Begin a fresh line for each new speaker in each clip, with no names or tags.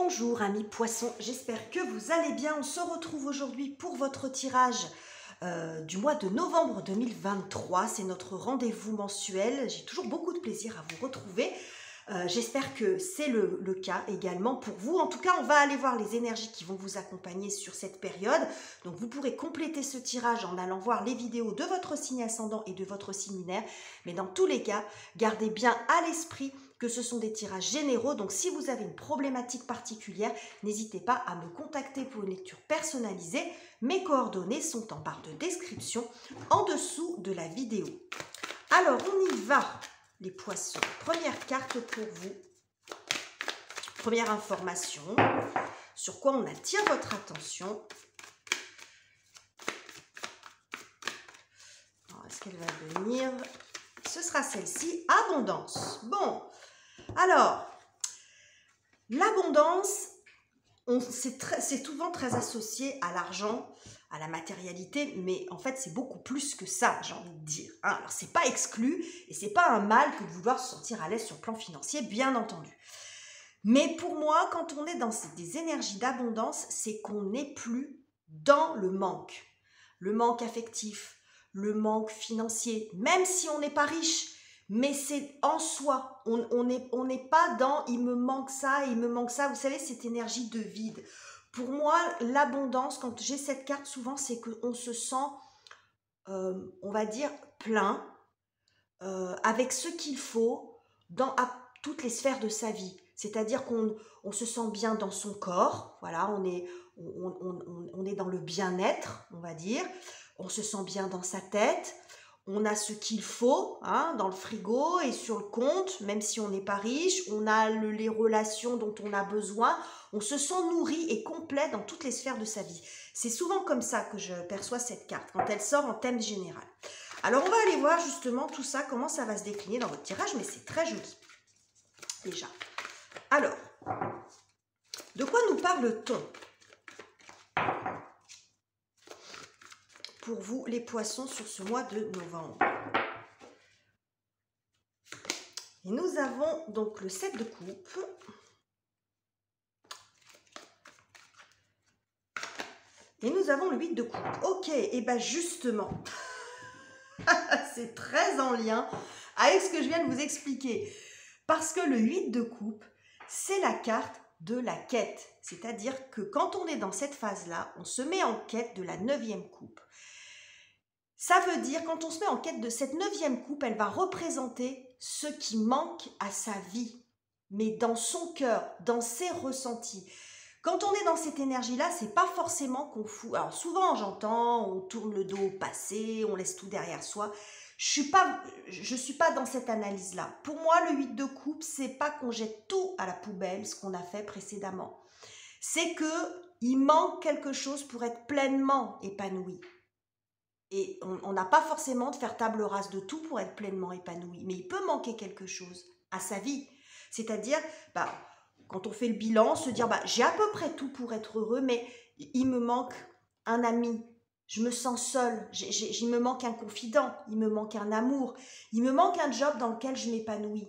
Bonjour amis poissons, j'espère que vous allez bien. On se retrouve aujourd'hui pour votre tirage du mois de novembre 2023. C'est notre rendez-vous mensuel. J'ai toujours beaucoup de plaisir à vous retrouver. J'espère que c'est le cas également pour vous. En tout cas, on va aller voir les énergies qui vont vous accompagner sur cette période. Donc, vous pourrez compléter ce tirage en allant voir les vidéos de votre signe ascendant et de votre signe lunaire. Mais dans tous les cas, gardez bien à l'esprit que ce sont des tirages généraux. Donc, si vous avez une problématique particulière, n'hésitez pas à me contacter pour une lecture personnalisée. Mes coordonnées sont en barre de description en dessous de la vidéo. Alors, on y va. Les poissons, première carte pour vous, première information, sur quoi on attire votre attention. Est-ce qu'elle va venir? Ce sera celle-ci, abondance. Bon, alors, l'abondance, c'est souvent très associé à l'argent, à la matérialité, mais en fait c'est beaucoup plus que ça, j'ai envie de dire. Alors c'est pas exclu et c'est pas un mal que de vouloir se sentir à l'aise sur le plan financier, bien entendu. Mais pour moi, quand on est dans des énergies d'abondance, c'est qu'on n'est plus dans le manque affectif, le manque financier, même si on n'est pas riche. Mais c'est en soi, on n'est pas dans « il me manque ça, il me manque ça ». Vous savez, cette énergie de vide. Pour moi, l'abondance, quand j'ai cette carte, souvent, c'est qu'on se sent, on va dire, plein, avec ce qu'il faut à toutes les sphères de sa vie. C'est-à-dire qu'on se sent bien dans son corps, voilà, on est dans le bien-être, on va dire. On se sent bien dans sa tête. On a ce qu'il faut dans le frigo et sur le compte, même si on n'est pas riche. On a les relations dont on a besoin. On se sent nourri et complet dans toutes les sphères de sa vie. C'est souvent comme ça que je perçois cette carte, quand elle sort en thème général. Alors, on va aller voir justement tout ça, comment ça va se décliner dans votre tirage, mais c'est très joli, déjà. Alors, de quoi nous parle-t-on pour vous, les poissons, sur ce mois de novembre? Et nous avons donc le 7 de coupe. Et nous avons le 8 de coupe. Ok, et bien justement, c'est très en lien avec ce que je viens de vous expliquer. Parce que le 8 de coupe, c'est la carte de la quête. C'est-à-dire que quand on est dans cette phase-là, on se met en quête de la 9e coupe. Ça veut dire, quand on se met en quête de cette 9e coupe, elle va représenter ce qui manque à sa vie, mais dans son cœur, dans ses ressentis. Quand on est dans cette énergie-là, c'est pas forcément qu'on fout. Alors souvent, j'entends, on tourne le dos au passé, on laisse tout derrière soi. Je suis pas dans cette analyse-là. Pour moi, le 8 de coupe, c'est pas qu'on jette tout à la poubelle, ce qu'on a fait précédemment. C'est qu'il manque quelque chose pour être pleinement épanoui. Et on n'a pas forcément de faire table rase de tout pour être pleinement épanoui. Mais il peut manquer quelque chose à sa vie. C'est-à-dire, quand on fait le bilan, se dire, j'ai à peu près tout pour être heureux, mais il me manque un ami. Je me sens seule. Il me manque un confident. Il me manque un amour. Il me manque un job dans lequel je m'épanouis.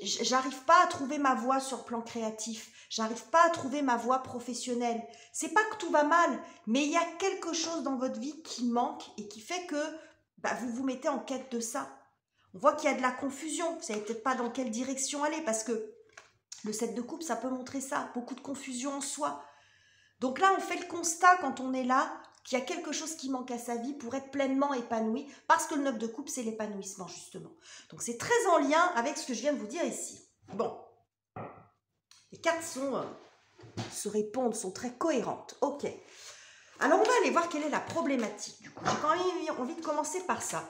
J'arrive pas à trouver ma voie sur le plan créatif. J'arrive pas à trouver ma voie professionnelle. C'est pas que tout va mal, mais il y a quelque chose dans votre vie qui manque et qui fait que vous vous mettez en quête de ça. On voit qu'il y a de la confusion. Vous savez peut-être pas dans quelle direction aller parce que le 7 de coupe, ça peut montrer ça. Beaucoup de confusion en soi. Donc là, on fait le constat quand on est là qu'il y a quelque chose qui manque à sa vie pour être pleinement épanoui, parce que le 9 de coupe, c'est l'épanouissement, justement. Donc, c'est très en lien avec ce que je viens de vous dire ici. Bon, les cartes se répondent, sont très cohérentes. Ok. Alors, on va aller voir quelle est la problématique. Du coup, j'ai quand même envie de commencer par ça.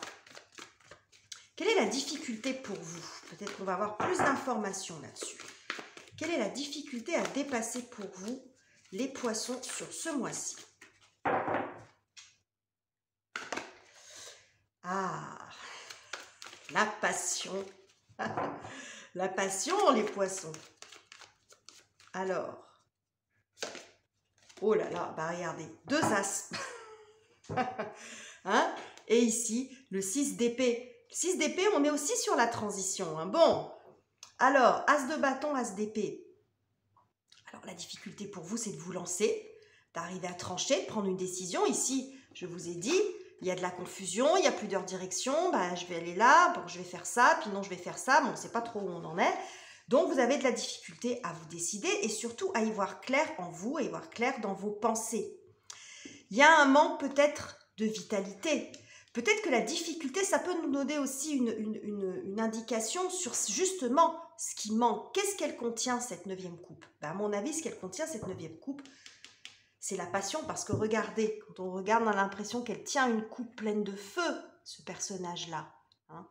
Quelle est la difficulté pour vous? Peut-être qu'on va avoir plus d'informations là-dessus. Quelle est la difficulté à dépasser pour vous, les poissons, sur ce mois-ci? Ah, la passion. La passion, les poissons. Alors, oh là là, regardez, 2 as. Et ici, le 6 d'épée. Le 6 d'épée, on est aussi sur la transition. Bon, alors, as de bâton, as d'épée. Alors la difficulté pour vous, c'est de vous lancer, d'arriver à trancher, de prendre une décision. Ici, je vous ai dit, il y a de la confusion, il y a plusieurs directions, bah, je vais aller là, bon, je vais faire ça, puis non, je vais faire ça, bon, on ne sait pas trop où on en est. Donc, vous avez de la difficulté à vous décider et surtout à y voir clair en vous, à y voir clair dans vos pensées. Il y a un manque peut-être de vitalité. Peut-être que la difficulté, ça peut nous donner aussi une indication sur justement ce qui manque. Qu'est-ce qu'elle contient, cette 9e coupe? Ben, à mon avis, ce qu'elle contient, cette 9e coupe, c'est la passion. Parce que regardez, quand on regarde, on a l'impression qu'elle tient une coupe pleine de feu, ce personnage-là. Hein.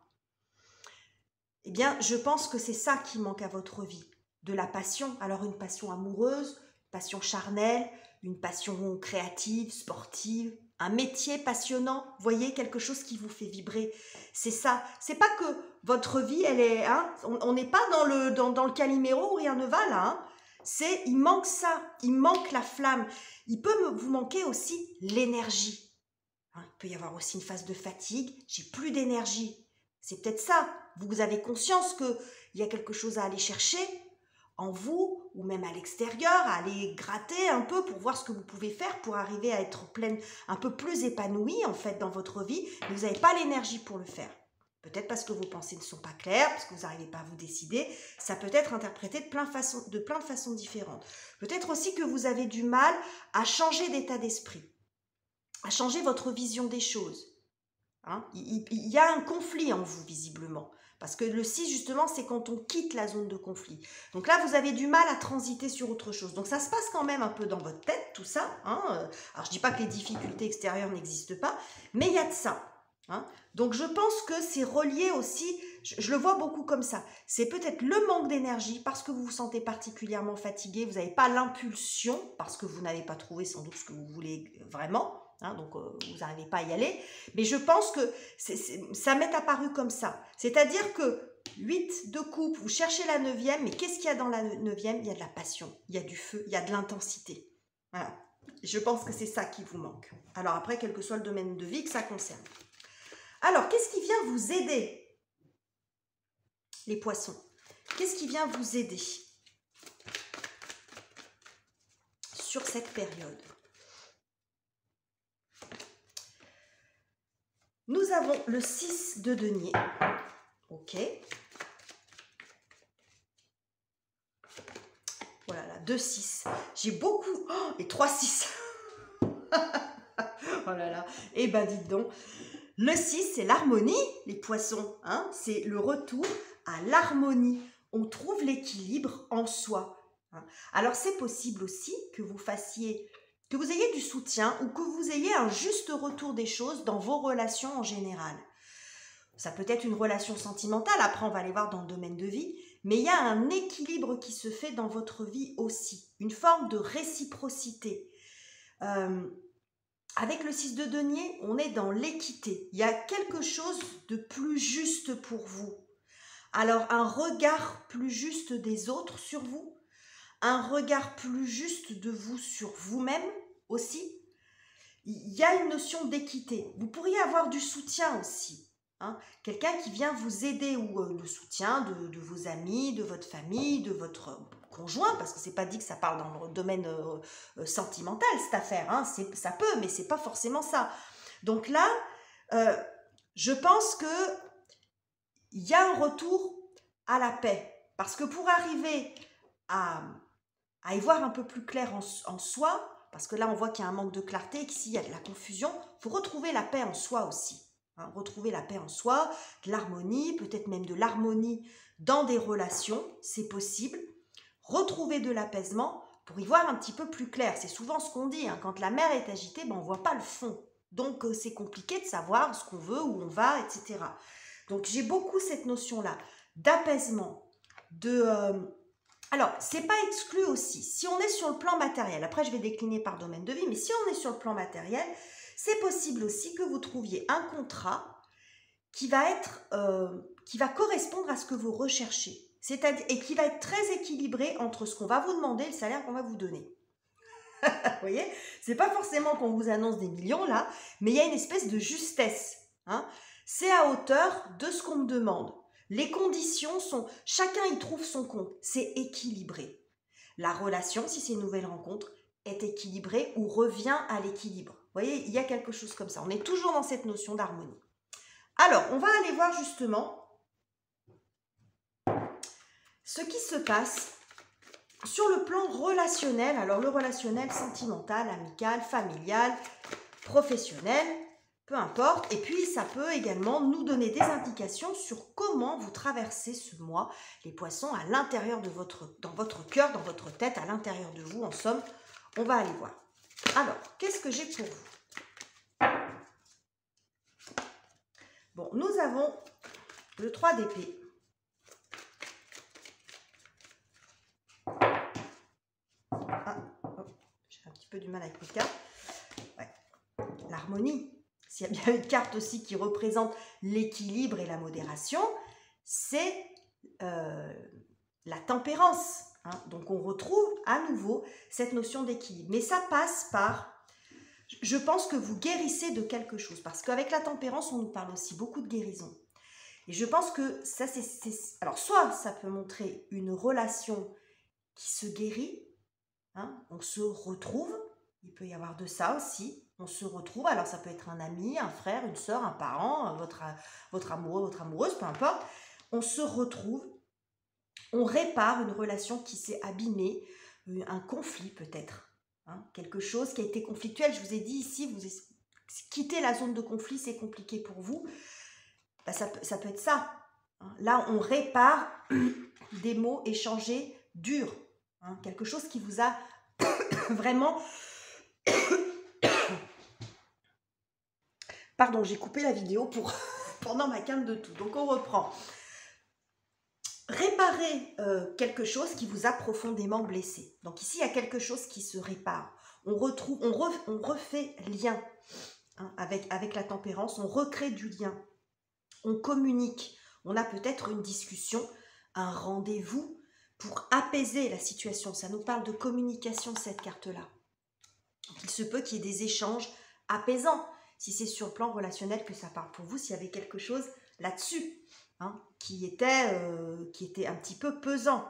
Eh bien, je pense que c'est ça qui manque à votre vie. De la passion. Alors, une passion amoureuse, une passion charnelle, une passion créative, sportive, un métier passionnant, voyez, quelque chose qui vous fait vibrer. C'est ça. C'est pas que votre vie, elle est... Hein, on n'est pas dans le Calimero où rien ne va, là. Hein. Il manque ça. Il manque la flamme. Il peut vous manquer aussi l'énergie. Hein, il peut y avoir aussi une phase de fatigue. J'ai plus d'énergie. C'est peut-être ça. Vous avez conscience qu'il y a quelque chose à aller chercher en vous ou même à l'extérieur, à aller gratter un peu pour voir ce que vous pouvez faire pour arriver à être pleine, un peu plus épanouie en fait dans votre vie, mais vous n'avez pas l'énergie pour le faire. Peut-être parce que vos pensées ne sont pas claires, parce que vous n'arrivez pas à vous décider. Ça peut être interprété de plein de façons différentes. Peut-être aussi que vous avez du mal à changer d'état d'esprit, à changer votre vision des choses. Hein, il y a un conflit en vous, visiblement. Parce que le 6, justement, c'est quand on quitte la zone de conflit. Donc là, vous avez du mal à transiter sur autre chose. Donc ça se passe quand même un peu dans votre tête, tout ça. Hein. Alors, je ne dis pas que les difficultés extérieures n'existent pas, mais il y a de ça. Hein. Donc, je pense que c'est relié aussi, je le vois beaucoup comme ça. C'est peut-être le manque d'énergie parce que vous vous sentez particulièrement fatigué. Vous n'avez pas l'impulsion parce que vous n'avez pas trouvé sans doute ce que vous voulez vraiment. Hein, donc, vous n'arrivez pas à y aller. Mais je pense que ça m'est apparu comme ça. C'est-à-dire que 8 de coupe, vous cherchez la 9e, mais qu'est-ce qu'il y a dans la 9e? Il y a de la passion, il y a du feu, il y a de l'intensité. Voilà. Je pense que c'est ça qui vous manque. Alors après, quel que soit le domaine de vie que ça concerne. Alors, qu'est-ce qui vient vous aider, les poissons? Qu'est-ce qui vient vous aider sur cette période? Nous avons le 6 de denier. Ok. Voilà, là, 2 6. J'ai beaucoup... Oh, et 3 6. Oh là là. Eh ben, dites donc. Le 6, c'est l'harmonie, les poissons. Hein, c'est le retour à l'harmonie. On trouve l'équilibre en soi. Hein. Alors, c'est possible aussi que vous fassiez... que vous ayez du soutien ou que vous ayez un juste retour des choses dans vos relations en général. Ça peut être une relation sentimentale, après on va aller voir dans le domaine de vie, mais il y a un équilibre qui se fait dans votre vie aussi, une forme de réciprocité. Avec le 6 de denier, on est dans l'équité. Il y a quelque chose de plus juste pour vous. Alors un regard plus juste des autres sur vous, un regard plus juste de vous sur vous-même aussi. Il y a une notion d'équité. Vous pourriez avoir du soutien aussi. Hein, quelqu'un qui vient vous aider ou le soutien de vos amis, de votre famille, de votre conjoint, parce que c'est pas dit que ça parle dans le domaine sentimental cette affaire, hein, ça peut, mais c'est pas forcément ça. Donc là, je pense que il y a un retour à la paix, parce que pour arriver à y voir un peu plus clair en soi, parce que là on voit qu'il y a un manque de clarté, qu'ici il y a de la confusion, il faut retrouver la paix en soi aussi. Hein, retrouver la paix en soi, de l'harmonie, peut-être même de l'harmonie dans des relations, c'est possible. Retrouver de l'apaisement pour y voir un petit peu plus clair. C'est souvent ce qu'on dit, hein, quand la mer est agitée, ben, on ne voit pas le fond. Donc c'est compliqué de savoir ce qu'on veut, où on va, etc. Donc j'ai beaucoup cette notion-là d'apaisement, Alors, c'est pas exclu aussi, si on est sur le plan matériel, après je vais décliner par domaine de vie, mais si on est sur le plan matériel, c'est possible aussi que vous trouviez un contrat qui va correspondre à ce que vous recherchez, et qui va être très équilibré entre ce qu'on va vous demander et le salaire qu'on va vous donner. Vous voyez, c'est pas forcément qu'on vous annonce des millions là, mais il y a une espèce de justesse. Hein. C'est à hauteur de ce qu'on me demande. Les conditions sont, chacun y trouve son compte, c'est équilibré. La relation, si c'est une nouvelle rencontre, est équilibrée ou revient à l'équilibre. Vous voyez, il y a quelque chose comme ça. On est toujours dans cette notion d'harmonie. Alors, on va aller voir justement ce qui se passe sur le plan relationnel. Alors, le relationnel sentimental, amical, familial, professionnel, peu importe. Et puis, ça peut également nous donner des indications sur comment vous traversez ce mois, les poissons, à l'intérieur de dans votre cœur, dans votre tête, à l'intérieur de vous. En somme, on va aller voir. Alors, qu'est-ce que j'ai pour vous? Bon, nous avons le 3 d'épée. Ah, oh, j'ai un petit peu du mal avec mes cartes. Ouais. L'harmonie. S'il y a bien une carte aussi qui représente l'équilibre et la modération, c'est la tempérance. Hein. Donc, on retrouve à nouveau cette notion d'équilibre. Mais ça passe par... Je pense que vous guérissez de quelque chose. Parce qu'avec la tempérance, on nous parle aussi beaucoup de guérison. Et je pense que ça, alors, soit ça peut montrer une relation qui se guérit. Hein, on se retrouve. Il peut y avoir de ça aussi. On se retrouve. Alors, ça peut être un ami, un frère, une soeur, un parent, votre amoureux, votre amoureuse, peu importe. On se retrouve. On répare une relation qui s'est abîmée. Un conflit peut-être. Hein, quelque chose qui a été conflictuel. Je vous ai dit ici, vous quitter la zone de conflit, c'est compliqué pour vous. Ben, ça peut être ça. Hein. Là, on répare des mots échangés durs. Hein, quelque chose qui vous a vraiment... Pardon, j'ai coupé la vidéo pendant ma quinte de tout. Donc, on reprend. Réparer quelque chose qui vous a profondément blessé. Donc ici, il y a quelque chose qui se répare. On refait lien, hein, avec la tempérance. On recrée du lien. On communique. On a peut-être une discussion, un rendez-vous pour apaiser la situation. Ça nous parle de communication, cette carte-là. Il se peut qu'il y ait des échanges apaisants. Si c'est sur le plan relationnel que ça parle pour vous, s'il y avait quelque chose là-dessus. Hein, qui était un petit peu pesant.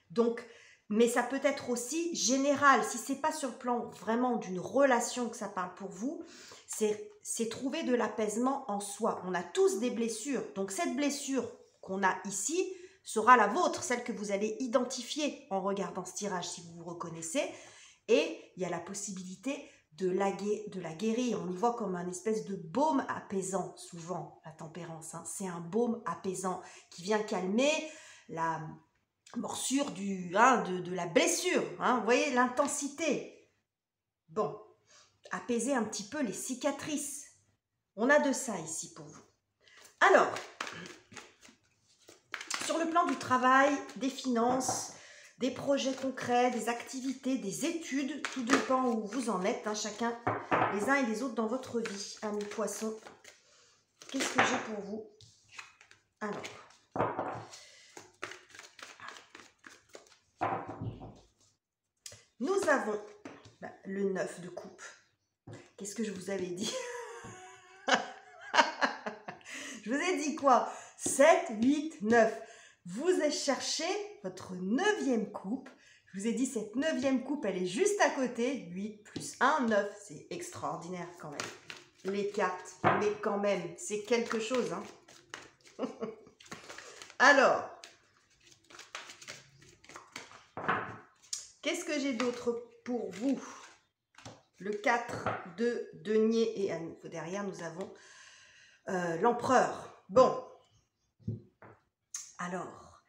Donc, mais ça peut être aussi général. Si ce n'est pas sur le plan vraiment d'une relation que ça parle pour vous, c'est trouver de l'apaisement en soi. On a tous des blessures. Donc, cette blessure qu'on a ici sera la vôtre, celle que vous allez identifier en regardant ce tirage si vous vous reconnaissez. Et il y a la possibilité de la guérir. On y voit comme un espèce de baume apaisant, souvent, la tempérance. Hein. C'est un baume apaisant qui vient calmer la morsure de la blessure. Hein. Vous voyez l'intensité. Bon, apaiser un petit peu les cicatrices. On a de ça ici pour vous. Alors, sur le plan du travail, des finances, des projets concrets, des activités, des études, tout dépend où vous en êtes, hein, chacun, les uns et les autres dans votre vie, amis poissons. Qu'est-ce que j'ai pour vous? Alors, nous avons le 9 de coupe. Qu'est-ce que je vous avais dit? Je vous ai dit quoi? 7, 8, 9. Vous allez chercher votre 9e coupe. Je vous ai dit, cette 9e coupe, elle est juste à côté. 8 plus 1, 9. C'est extraordinaire quand même. Les cartes, mais quand même, c'est quelque chose. Hein. Alors, qu'est-ce que j'ai d'autre pour vous? Le 4 de denier et à nouveau derrière, nous avons l'empereur. Bon. Alors,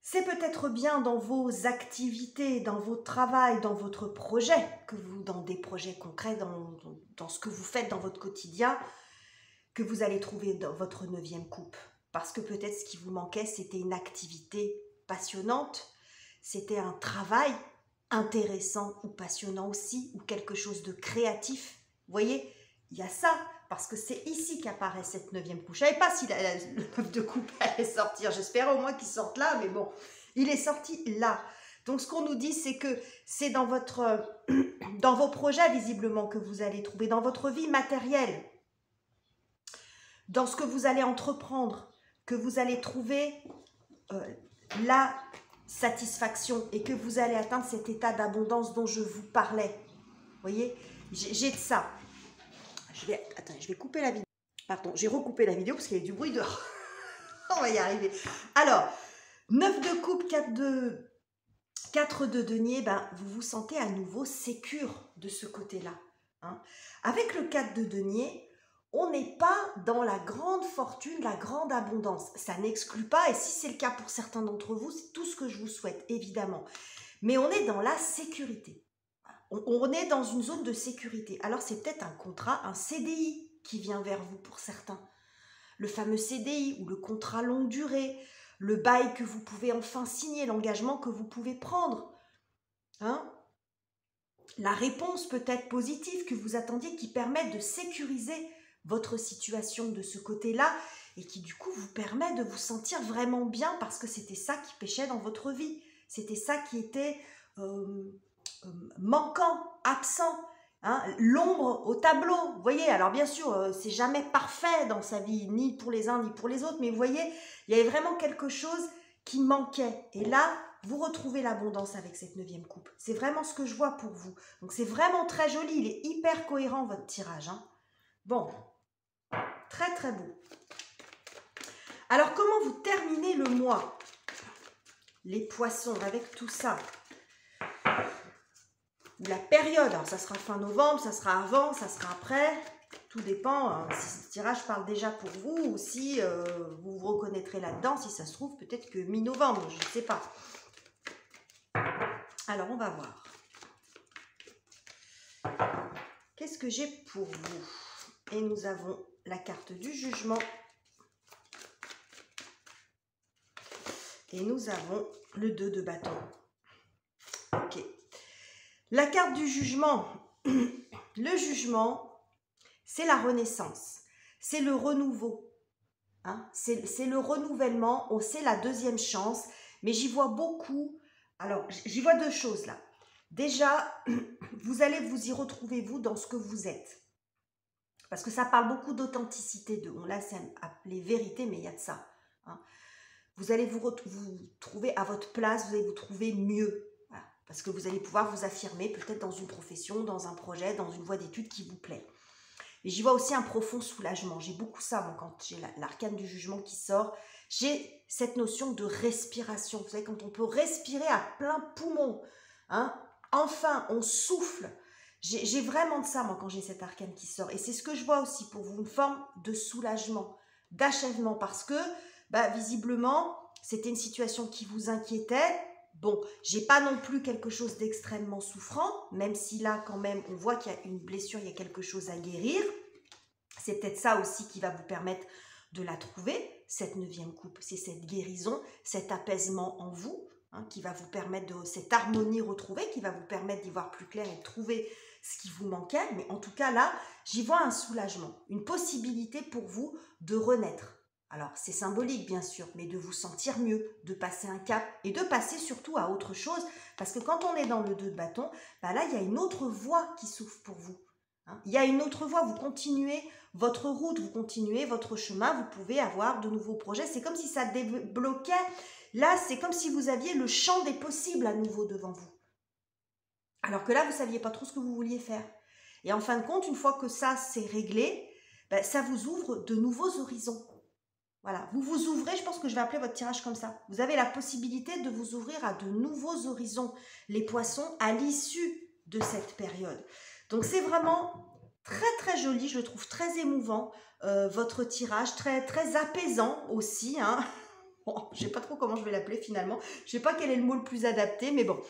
c'est peut-être bien dans vos activités, dans votre travail, dans votre projet, dans des projets concrets, dans ce que vous faites dans votre quotidien, que vous allez trouver dans votre 9e coupe. Parce que peut-être ce qui vous manquait, c'était une activité passionnante, c'était un travail intéressant ou passionnant aussi, ou quelque chose de créatif. Vous voyez, il y a ça. Parce que c'est ici qu'apparaît cette 9e coupe. Je ne savais pas si le 9 de coupe allait sortir. J'espérais au moins qu'il sorte là, mais bon, il est sorti là. Donc, ce qu'on nous dit, c'est que c'est dans vos projets, visiblement, que vous allez trouver, dans votre vie matérielle, dans ce que vous allez entreprendre, que vous allez trouver satisfaction et que vous allez atteindre cet état d'abondance dont je vous parlais. Vous voyez, j'ai de ça. Je vais couper la vidéo. Pardon, j'ai recoupé la vidéo parce qu'il y a du bruit dehors. On va y arriver. Alors, 9 de coupe, 4 de denier, ben, vous vous sentez à nouveau sécure de ce côté-là. Hein. Avec le 4 de denier, on n'est pas dans la grande fortune, la grande abondance. Ça n'exclut pas, et si c'est le cas pour certains d'entre vous, c'est tout ce que je vous souhaite, évidemment. Mais on est dans la sécurité. On est dans une zone de sécurité. Alors, c'est peut-être un contrat, un CDI qui vient vers vous pour certains. Le fameux CDI ou le contrat longue durée, le bail que vous pouvez enfin signer, l'engagement que vous pouvez prendre. Hein? La réponse peut-être positive que vous attendiez qui permet de sécuriser votre situation de ce côté-là et qui du coup vous permet de vous sentir vraiment bien parce que c'était ça qui pêchait dans votre vie. C'était ça qui était manquant, absent. Hein, l'ombre au tableau, vous voyez, alors bien sûr, c'est jamais parfait dans sa vie, ni pour les uns, ni pour les autres, mais vous voyez, il y avait vraiment quelque chose qui manquait. Et là, vous retrouvez l'abondance avec cette 9e coupe. C'est vraiment ce que je vois pour vous. Donc, c'est vraiment très joli, il est hyper cohérent, votre tirage. Hein. Bon, très, très beau. Alors, comment vous terminez le mois? Les poissons, avec tout ça. La période, alors ça sera fin novembre, ça sera avant, ça sera après, tout dépend hein, si ce tirage parle déjà pour vous ou si vous vous reconnaîtrez là-dedans, si ça se trouve peut-être que mi-novembre, je ne sais pas. Alors on va voir. Qu'est-ce que j'ai pour vous? Et nous avons la carte du jugement. Et nous avons le 2 de bâton. Ok. La carte du jugement, le jugement, c'est la renaissance, c'est le renouveau, hein? C'est le renouvellement, c'est la 2e chance, mais j'y vois beaucoup, alors j'y vois 2 choses là. Déjà, vous allez vous y retrouver vous dans ce que vous êtes, parce que ça parle beaucoup d'authenticité, on l'a appelé vérité, mais il y a de ça. Hein? Vous allez vous trouver à votre place, vous allez vous trouver mieux. Parce que vous allez pouvoir vous affirmer peut-être dans une profession, dans un projet, dans une voie d'études qui vous plaît. Et j'y vois aussi un profond soulagement. J'ai beaucoup ça, moi, quand j'ai l'arcane du jugement qui sort. J'ai cette notion de respiration. Vous savez, quand on peut respirer à plein poumon, hein, enfin, on souffle. J'ai vraiment de ça, moi, quand j'ai cette arcane qui sort. Et c'est ce que je vois aussi pour vous, une forme de soulagement, d'achèvement. Parce que, bah, visiblement, c'était une situation qui vous inquiétait. Bon, j'ai pas non plus quelque chose d'extrêmement souffrant, même si là, quand même, on voit qu'il y a une blessure, il y a quelque chose à guérir. C'est peut-être ça aussi qui va vous permettre de la trouver, cette 9e coupe. C'est cette guérison, cet apaisement en vous, hein, qui va vous permettre de cette harmonie retrouvée, qui va vous permettre d'y voir plus clair et de trouver ce qui vous manquait. Mais en tout cas, là, j'y vois un soulagement, une possibilité pour vous de renaître. Alors, c'est symbolique, bien sûr, mais de vous sentir mieux, de passer un cap et de passer surtout à autre chose. Parce que quand on est dans le 2 de bâton, bah là, il y a une autre voie qui s'ouvre pour vous. Hein, il y a une autre voie, vous continuez votre route, vous continuez votre chemin, vous pouvez avoir de nouveaux projets. C'est comme si ça débloquait. Là, c'est comme si vous aviez le champ des possibles à nouveau devant vous. Alors que là, vous ne saviez pas trop ce que vous vouliez faire. Et en fin de compte, une fois que ça c'est réglé, bah, ça vous ouvre de nouveaux horizons. Voilà, vous vous ouvrez, je pense que je vais appeler votre tirage comme ça. Vous avez la possibilité de vous ouvrir à de nouveaux horizons, les poissons, à l'issue de cette période. Donc, c'est vraiment très, très joli, je le trouve très émouvant, votre tirage, très, très apaisant aussi. Hein. Bon, je ne sais pas trop comment je vais l'appeler finalement. Je ne sais pas quel est le mot le plus adapté, mais bon.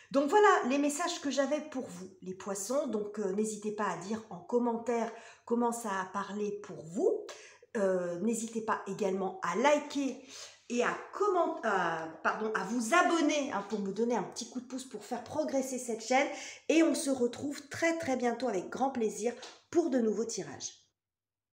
Donc, voilà les messages que j'avais pour vous, les poissons. Donc, n'hésitez pas à dire en commentaire comment ça a parlé pour vous. N'hésitez pas également à liker et à vous abonner hein, pour me donner un petit coup de pouce pour faire progresser cette chaîne. Et on se retrouve très très bientôt avec grand plaisir pour de nouveaux tirages.